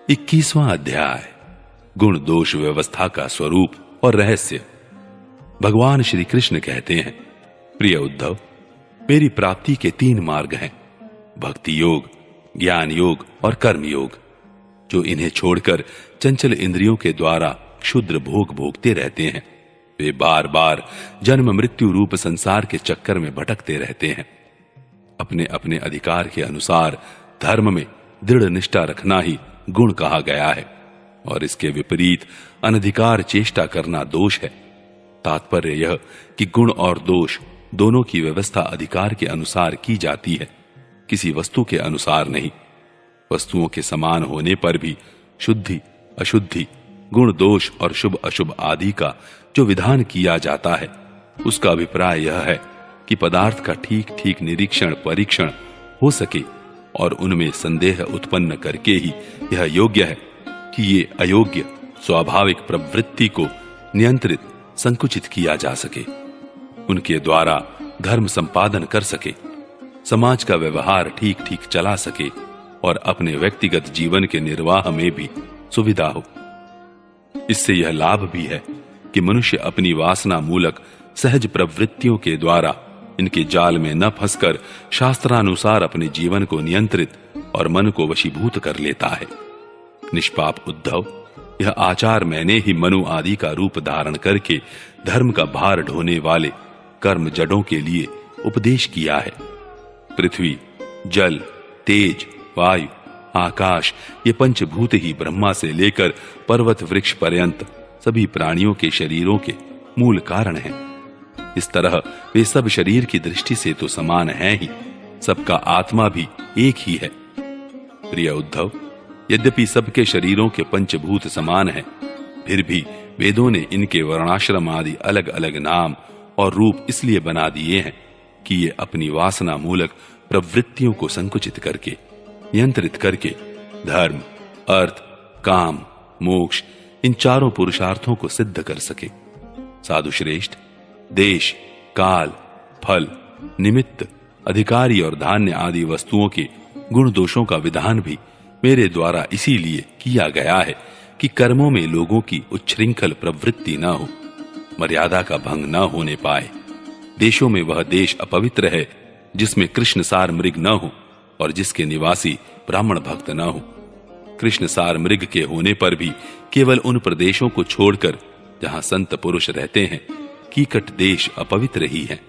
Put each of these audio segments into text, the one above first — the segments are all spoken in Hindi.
21वां अध्याय गुण दोष व्यवस्था का स्वरूप और रहस्य। भगवान श्री कृष्ण कहते हैं, प्रिय उद्धव, मेरी प्राप्ति के 3 मार्ग हैं, भक्ति योग, ज्ञान योग और कर्म योग। जो इन्हें छोड़कर चंचल इंद्रियों के द्वारा क्षुद्र भोग भोगते रहते हैं, वे बार बार जन्म मृत्यु रूप संसार के चक्कर में भटकते रहते हैं। अपने अपने अधिकार के अनुसार धर्म में दृढ़ निष्ठा रखना ही गुण कहा गया है, और इसके विपरीत अनधिकार चेष्टा करना दोष है। तात्पर्य यह कि गुण और दोष दोनों की व्यवस्था अधिकार के अनुसार की जाती है, किसी वस्तु के अनुसार नहीं। वस्तुओं के समान होने पर भी शुद्धि अशुद्धि, गुण दोष और शुभ अशुभ आदि का जो विधान किया जाता है, उसका अभिप्राय यह है कि पदार्थ का ठीक ठीक निरीक्षण परीक्षण हो सके और उनमें संदेह उत्पन्न करके ही यह योग्य है कि ये अयोग्य स्वाभाविक प्रवृत्ति को नियंत्रित संकुचित किया जा सके, उनके द्वारा धर्म संपादन कर सके, समाज का व्यवहार ठीक ठीक चला सके और अपने व्यक्तिगत जीवन के निर्वाह में भी सुविधा हो। इससे यह लाभ भी है कि मनुष्य अपनी वासना मूलक सहज प्रवृत्तियों के द्वारा इनके जाल में न फंसकर शास्त्रानुसार अपने जीवन को नियंत्रित और मन को वशीभूत कर लेता है। निष्पाप उद्धव, यह आचार मैंने ही मनु आदि का रूप धारण करके धर्म का भार ढोने वाले कर्म जड़ों के लिए उपदेश किया है। पृथ्वी, जल, तेज, वायु, आकाश, ये पंचभूत ही ब्रह्मा से लेकर पर्वत वृक्ष पर्यंत सभी प्राणियों के शरीरों के मूल कारण हैं। इस तरह वे सब शरीर की दृष्टि से तो समान हैं ही, सबका आत्मा भी एक ही है। प्रिय उद्धव, यद्यपि सबके शरीरों के पंचभूत समान हैं, फिर भी वेदों ने इनके वर्णाश्रम आदि अलग अलग नाम और रूप इसलिए बना दिए हैं कि ये अपनी वासना मूलक प्रवृत्तियों को संकुचित करके नियंत्रित करके धर्म, अर्थ, काम, मोक्ष, इन चारों पुरुषार्थों को सिद्ध कर सके। साधु श्रेष्ठ, देश, काल, फल, निमित्त, अधिकारी और धान्य आदि वस्तुओं के गुण दोषों का विधान भी मेरे द्वारा इसीलिए किया गया है कि कर्मों में लोगों की उच्छृंखल प्रवृत्ति न हो, मर्यादा का भंग न होने पाए। देशों में वह देश अपवित्र है जिसमें कृष्ण सार मृग न हो और जिसके निवासी ब्राह्मण भक्त न हो। कृष्ण सार मृग के होने पर भी केवल उन प्रदेशों को छोड़कर जहां संत पुरुष रहते हैं कीकट देश अपवित्र ही हैं।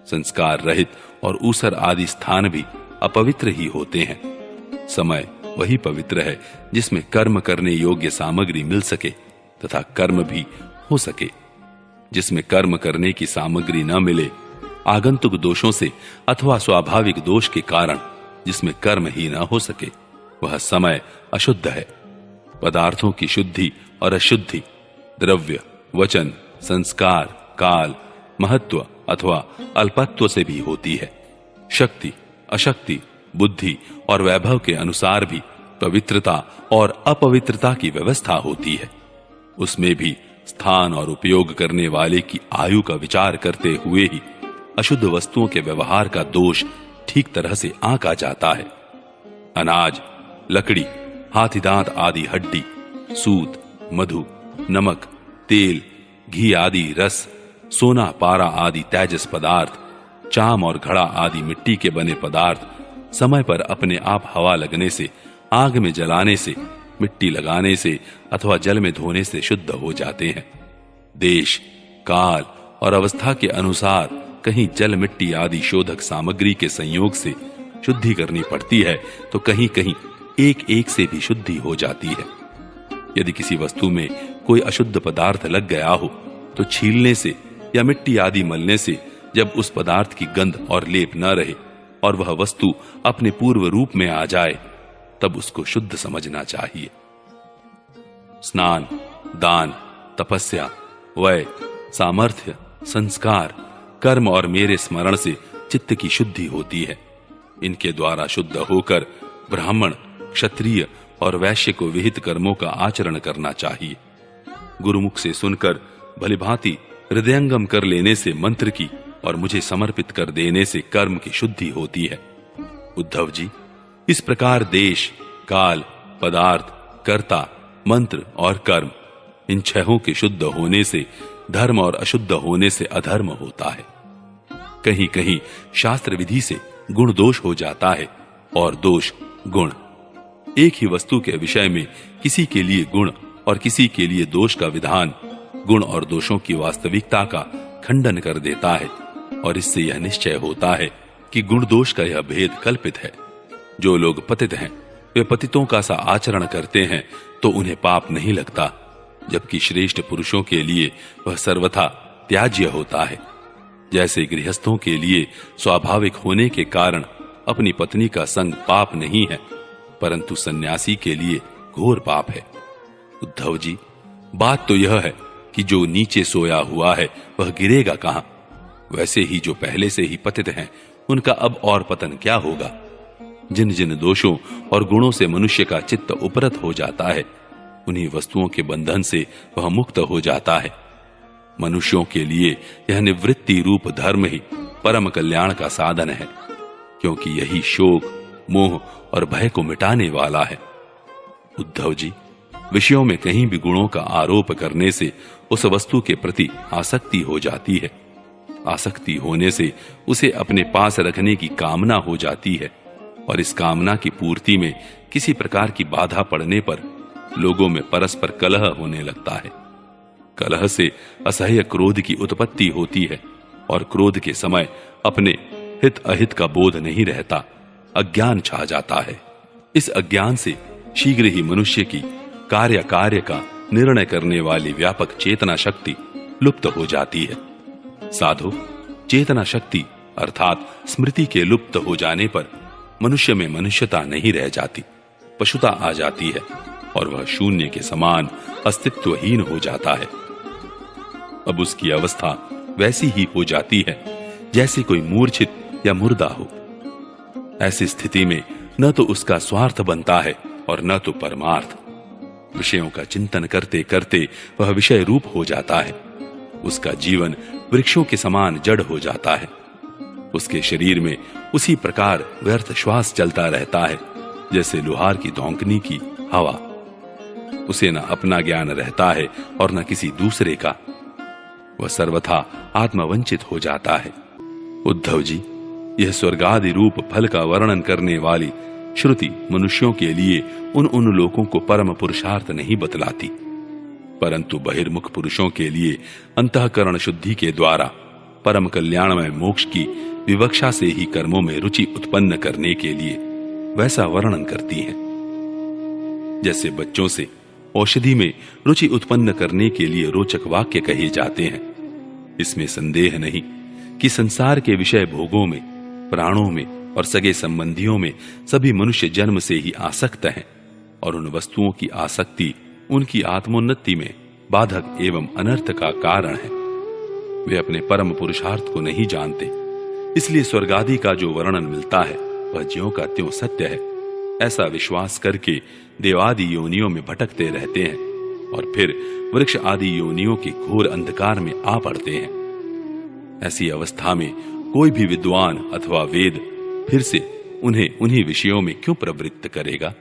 संस्कार रहित और ऊसर आदि स्थान भी अपवित्र ही होते हैं। समय वही पवित्र है जिसमें कर्म करने योग्य सामग्री मिल सके तथा कर्म भी हो सके। जिसमें कर्म करने की सामग्री न मिले, आगंतुक दोषों से अथवा स्वाभाविक दोष के कारण जिसमें कर्म ही न हो सके, वह समय अशुद्ध है। पदार्थों की शुद्धि और अशुद्धि द्रव्य, वचन, संस्कार, काल, महत्व अथवा अल्पत्व से भी होती है। शक्ति, अशक्ति, बुद्धि और वैभव के अनुसार भी पवित्रता और अपवित्रता की व्यवस्था होती है। उसमें भी स्थान और उपयोग करने वाले की आयु का विचार करते हुए ही अशुद्ध वस्तुओं के व्यवहार का दोष ठीक तरह से आंका जाता है। अनाज, लकड़ी, हाथी दांत आदि हड्डी, सूत, मधु, नमक, तेल, घी आदि रस, सोना, पारा आदि तेजस पदार्थ, चाम और घड़ा आदि मिट्टी के बने पदार्थ समय पर अपने आप हवा लगने से, आग में जलाने से, मिट्टी लगाने से अथवा जल में धोने से शुद्ध हो जाते हैं। देश, काल और अवस्था के अनुसार कहीं जल, मिट्टी आदि शोधक सामग्री के संयोग से शुद्धि करनी पड़ती है तो कहीं कहीं एक एक से भी शुद्धि हो जाती है। यदि किसी वस्तु में कोई अशुद्ध पदार्थ लग गया हो तो छीलने से या मिट्टी आदि मलने से जब उस पदार्थ की गंध और लेप न रहे और वह वस्तु अपने पूर्व रूप में आ जाए, तब उसको शुद्ध समझना चाहिए। स्नान, दान, तपस्या, वय, सामर्थ्य, संस्कार, कर्म और मेरे स्मरण से चित्त की शुद्धि होती है। इनके द्वारा शुद्ध होकर ब्राह्मण, क्षत्रिय और वैश्य को विहित कर्मों का आचरण करना चाहिए। गुरुमुख से सुनकर भलीभांति हृदयंगम कर लेने से मंत्र की और मुझे समर्पित कर देने से कर्म की शुद्धि होती है। उद्धव जी, इस प्रकार देश, काल, पदार्थ, कर्ता, मंत्र और कर्म, इन छहों के शुद्ध होने से धर्म और अशुद्ध होने से अधर्म होता है। कहीं कहीं शास्त्र विधि से गुण दोष हो जाता है और दोष गुण। एक ही वस्तु के विषय में किसी के लिए गुण और किसी के लिए दोष का विधान गुण और दोषों की वास्तविकता का खंडन कर देता है, और इससे यह निश्चय होता है कि गुण दोष का यह भेद कल्पित है। जो लोग पतित हैं वे पतितों का सा आचरण करते हैं तो उन्हें पाप नहीं लगता, जबकि श्रेष्ठ पुरुषों के लिए वह सर्वथा त्याज्य होता है। जैसे गृहस्थों के लिए स्वाभाविक होने के कारण अपनी पत्नी का संग पाप नहीं है, परंतु सन्यासी के लिए घोर पाप है। उद्धव जी, बात तो यह है कि जो नीचे सोया हुआ है वह गिरेगा कहां? वैसे ही जो पहले से ही पतित हैं उनका अब और पतन क्या होगा? जिन जिन दोषों और गुणों से मनुष्य का चित्त उपरत हो जाता है, उन्हीं वस्तुओं के बंधन से वह मुक्त हो जाता है। मनुष्यों के लिए यह निवृत्ति रूप धर्म ही परम कल्याण का साधन है, क्योंकि यही शोक, मोह और भय को मिटाने वाला है। उद्धव जी, विषयों में कहीं भी गुणों का आरोप करने से उस वस्तु के प्रति आसक्ति हो जाती है। आसक्ति होने से उसे अपने पास रखने की कामना हो जाती है, और इस कामना की पूर्ति में किसी प्रकार की बाधा पड़ने पर लोगों में परस्पर कलह होने लगता है। कलह से असह्य क्रोध की उत्पत्ति होती है, और क्रोध के समय अपने हित अहित का बोध नहीं रहता, अज्ञान छा जाता है। इस अज्ञान से शीघ्र ही मनुष्य की कार्य का निर्णय करने वाली व्यापक चेतना शक्ति लुप्त हो जाती है। साधु, चेतना शक्ति अर्थात स्मृति के लुप्त हो जाने पर मनुष्य में मनुष्यता नहीं रह जाती, पशुता आ जाती है, और वह शून्य के समान अस्तित्वहीन हो जाता है। अब उसकी अवस्था वैसी ही हो जाती है जैसे कोई मूर्छित या मुर्दा हो। ऐसी स्थिति में न तो उसका स्वार्थ बनता है और न तो परमार्थ। विषयों का चिंतन करते करते वह विषय रूप हो जाता है। उसका जीवन वृक्षों के समान जड़ हो जाता है। उसके शरीर में उसी प्रकार व्यर्थ श्वास चलता रहता है जैसे लोहार की धौंकनी की हवा। उसे न अपना ज्ञान रहता है और न किसी दूसरे का। वह सर्वथा आत्मवंचित हो जाता है। उद्धव जी, यह स्वर्गादि रूप फल का वर्णन करने वाली श्रुति मनुष्यों के लिए उन लोकों को परम पुरुषार्थ नहीं बतलाती, परंतु बहिर्मुख पुरुषों के लिए अंतःकरण शुद्धि के द्वारा परम कल्याणमय मोक्ष की विवक्षा से ही कर्मों में रुचि उत्पन्न करने के लिए वैसा वर्णन करती है। जैसे बच्चों से औषधि में रुचि उत्पन्न करने के लिए रोचक वाक्य कहे जाते हैं, इसमें संदेह नहीं कि संसार के विषय भोगों में, प्राणों में और सगे संबंधियों में सभी मनुष्य जन्म से ही आसक्त हैं, और उन वस्तुओं की आसक्ति उनकी आत्मोन्नति में बाधक एवं अनर्थ का कारण है। वे अपने परम पुरुषार्थ को नहीं जानते, इसलिए स्वर्गादि का जो वर्णन मिलता है वह ज्यों का त्यों सत्य है, ऐसा विश्वास करके देवादि योनियों में भटकते रहते हैं और फिर वृक्ष आदि योनियों के घोर अंधकार में आ पड़ते हैं। ऐसी अवस्था में कोई भी विद्वान अथवा वेद फिर से उन्हें उन्हीं विषयों में क्यों प्रवृत्त करेगा?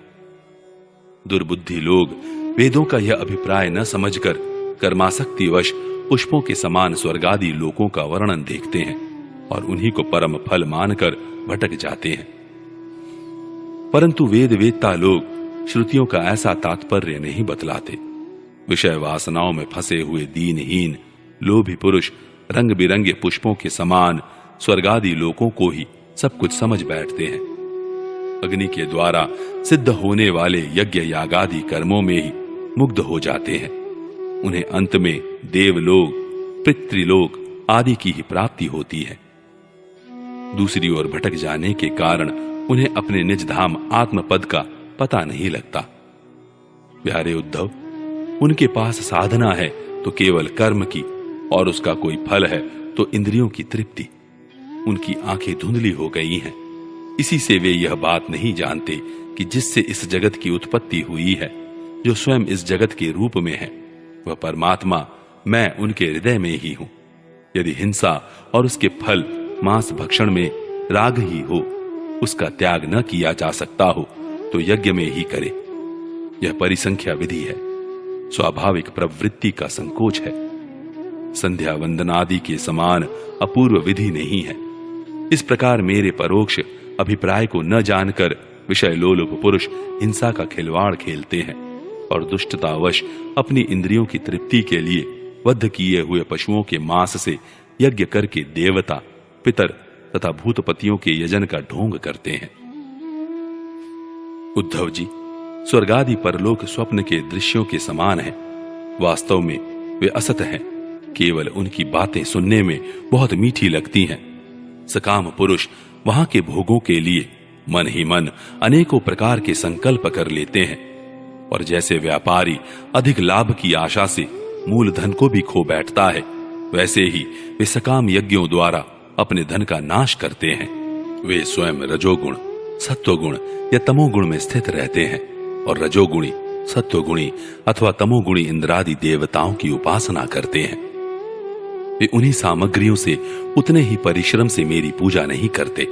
दुर्बुद्धि लोग वेदों का यह अभिप्राय न समझकर कर्मासक्तिवश पुष्पों के समान स्वर्गादि लोकों का वर्णन देखते हैं और उन्हीं को परम फल मानकर भटक जाते हैं। परंतु वेद वेत्ता लोग श्रुतियों का ऐसा तात्पर्य नहीं बतलाते। विषय वासनाओं में फंसे हुए दीनहीन लोभी पुरुष रंग बिरंगे पुष्पों के समान स्वर्गादि लोकों को ही सब कुछ समझ बैठते हैं। अग्नि के द्वारा सिद्ध होने वाले यज्ञ यागादि कर्मों में ही मुग्ध हो जाते हैं। उन्हें अंत में देवलोक, पितृलोक आदि की ही प्राप्ति होती है। दूसरी ओर भटक जाने के कारण उन्हें अपने निज धाम आत्मपद का पता नहीं लगता। प्यारे उद्धव, उनके पास साधना है तो केवल कर्म की, और उसका कोई फल है तो इंद्रियों की तृप्ति। उनकी आंखें धुंधली हो गई हैं, इसी से वे यह बात नहीं जानते कि जिससे इस जगत की उत्पत्ति हुई है, जो स्वयं इस जगत के रूप में है, वह परमात्मा मैं उनके हृदय में ही हूं। यदि हिंसा और उसके फल मांस भक्षण में राग ही हो, उसका त्याग न किया जा सकता हो तो यज्ञ में ही करे। यह परिसंख्या विधि है, स्वाभाविक प्रवृत्ति का संकोच है। संध्या वंदनादि के समान अपूर्व विधि नहीं है। इस प्रकार मेरे परोक्ष अभिप्राय को न जानकर विषय लोलुप पुरुष हिंसा का खिलवाड़ खेलते हैं और दुष्टतावश अपनी इंद्रियों की तृप्ति के लिए वध किए हुए पशुओं के मांस से यज्ञ करके देवता, पितर तथा भूतपतियों के यजन का ढोंग करते हैं। उद्धव जी, स्वर्गादि परलोक स्वप्न के दृश्यों के समान हैं। वास्तव में वे असत हैं, केवल उनकी बातें सुनने में बहुत मीठी लगती हैं। सकाम पुरुष वहां के भोगों के लिए मन ही मन अनेकों प्रकार के संकल्प कर लेते हैं, और जैसे व्यापारी अधिक लाभ की आशा से मूलधन को भी खो बैठता है, वैसे ही वे सकाम यज्ञों द्वारा अपने धन का नाश करते हैं। वे स्वयं रजोगुण, सत्वगुण या तमोगुण में स्थित रहते हैं और रजोगुणी, सत्वगुणी अथवा तमोगुणी इंद्रादि देवताओं की उपासना करते हैं। वे उन्हीं सामग्रियों से उतने ही परिश्रम से मेरी पूजा नहीं करते।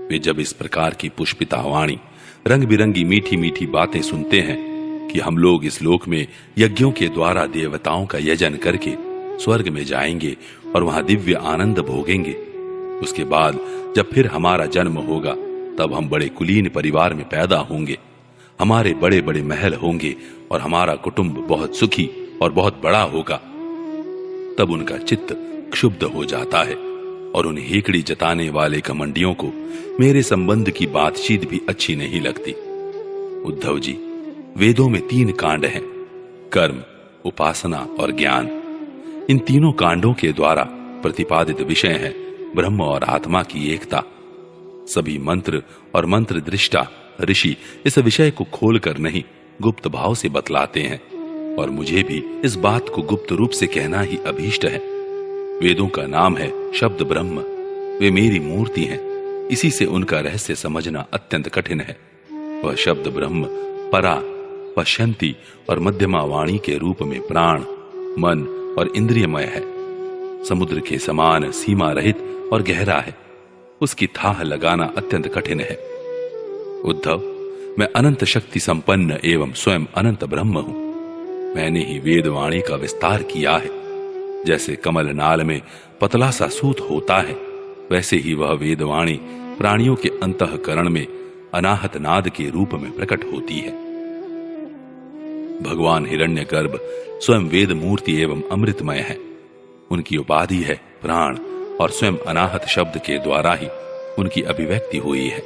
वे जब इस प्रकार की पुष्पिता वाणी, रंग बिरंगी मीठी मीठी बातें सुनते हैं कि हम लोग इस लोक में यज्ञों के द्वारा देवताओं का यजन करके स्वर्ग में जाएंगे और वहां दिव्य आनंद भोगेंगे, उसके बाद जब फिर हमारा जन्म होगा तब हम बड़े कुलीन परिवार में पैदा होंगे, हमारे बड़े बड़े महल होंगे और हमारा कुटुंब बहुत सुखी और बहुत बड़ा होगा, तब उनका चित्त क्षुब्ध हो जाता है और उन हेकड़ी जताने वाले घमंडियों को मेरे संबंध की बातचीत भी अच्छी नहीं लगती। उद्धव जी, वेदों में 3 कांड हैं, कर्म, उपासना और ज्ञान। इन तीनों कांडों के द्वारा प्रतिपादित विषय है ब्रह्म और आत्मा की एकता। सभी मंत्र और मंत्र दृष्टा ऋषि इस विषय को खोलकर नहीं गुप्त भाव से बतलाते हैं, और मुझे भी इस बात को गुप्त रूप से कहना ही अभीष्ट है। वेदों का नाम है शब्द ब्रह्म। वे मेरी मूर्ति हैं, इसी से उनका रहस्य समझना अत्यंत कठिन है। वह शब्द ब्रह्म परा, पश्यंती और मध्यमा वाणी के रूप में प्राण, मन और इंद्रियमय है। समुद्र के समान सीमा रहित और गहरा है। उसकी थाह लगाना अत्यंत कठिन है। उद्धव, मैं अनंत शक्ति संपन्न एवं स्वयं अनंत ब्रह्म हूं। मैंने ही वेदवाणी का विस्तार किया है। जैसे कमल नाल में पतला सा सूत होता है, वैसे ही वह वेदवाणी प्राणियों के अंतःकरण में अनाहत नाद के रूप में प्रकट होती है। भगवान हिरण्यगर्भ स्वयं वेद मूर्ति एवं अमृतमय है। उनकी उपाधि है प्राण, और स्वयं अनाहत शब्द के द्वारा ही उनकी अभिव्यक्ति हुई है।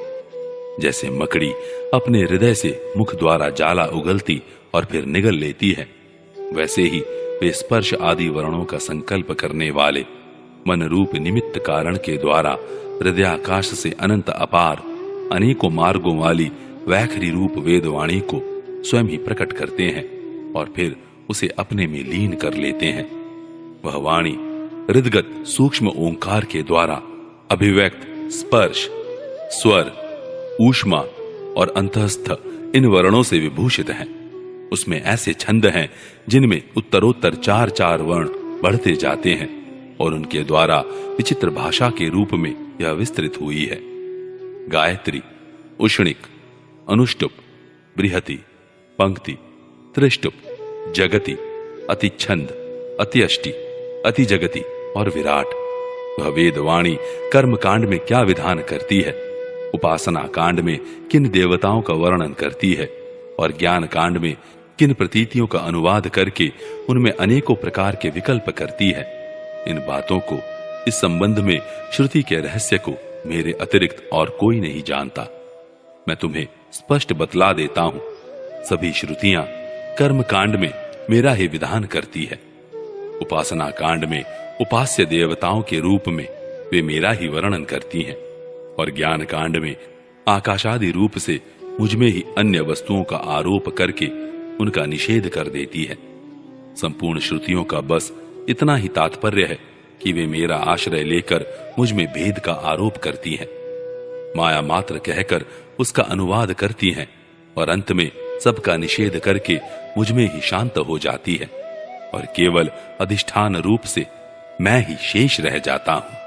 जैसे मकड़ी अपने हृदय से मुख द्वारा जाला उगलती और फिर निगल लेती है, वैसे ही वे स्पर्श आदि वर्णों का संकल्प करने वाले मन रूप निमित्त कारण के द्वारा हृदयाकाश से अनंत अपार अनेकों मार्गों वाली वैखरी रूप वेदवाणी को स्वयं ही प्रकट करते हैं और फिर उसे अपने में लीन कर लेते हैं। वह वाणी हृदगत सूक्ष्म ओंकार के द्वारा अभिव्यक्त स्पर्श, स्वर, ऊष्मा और अंतःस्थ इन वर्णों से विभूषित है। उसमें ऐसे छंद हैं जिनमें उत्तरोत्तर 4-4 वर्ण बढ़ते जाते हैं और उनके द्वारा विचित्र भाषा के रूप में यह विस्तृत हुई है। गायत्री, उष्णिक, अनुष्टुप, बृहति, पंक्ति, त्रिष्टुप, जगति, अतिछंद, अत्यष्टि, अतिजगति और विराट। वह वेदवाणी कर्म कांड में क्या विधान करती है, उपासना कांड में किन देवताओं का वर्णन करती है और ज्ञान कांड में किन प्रतीतियों का अनुवाद करके उनमें अनेकों प्रकार के विकल्प करती है, इन बातों को, इस संबंध में श्रुति के रहस्य को मेरे अतिरिक्त और कोई नहीं जानता। मैं तुम्हें स्पष्ट बतला देता हूं, सभी श्रुतियां कर्म कांड में मेरा ही विधान करती है। उपासना कांड में उपास्य देवताओं के रूप में वे मेरा ही वर्णन करती हैं और ज्ञान कांड में आकाशादि रूप से मुझमें ही अन्य वस्तुओं का आरोप करके उनका निषेध कर देती है। संपूर्ण श्रुतियों का बस इतना ही तात्पर्य है कि वे मेरा आश्रय लेकर मुझ में भेद का आरोप करती हैं, माया मात्र कहकर उसका अनुवाद करती हैं और अंत में सबका निषेध करके मुझ में ही शांत हो जाती है और केवल अधिष्ठान रूप से मैं ही शेष रह जाता हूं।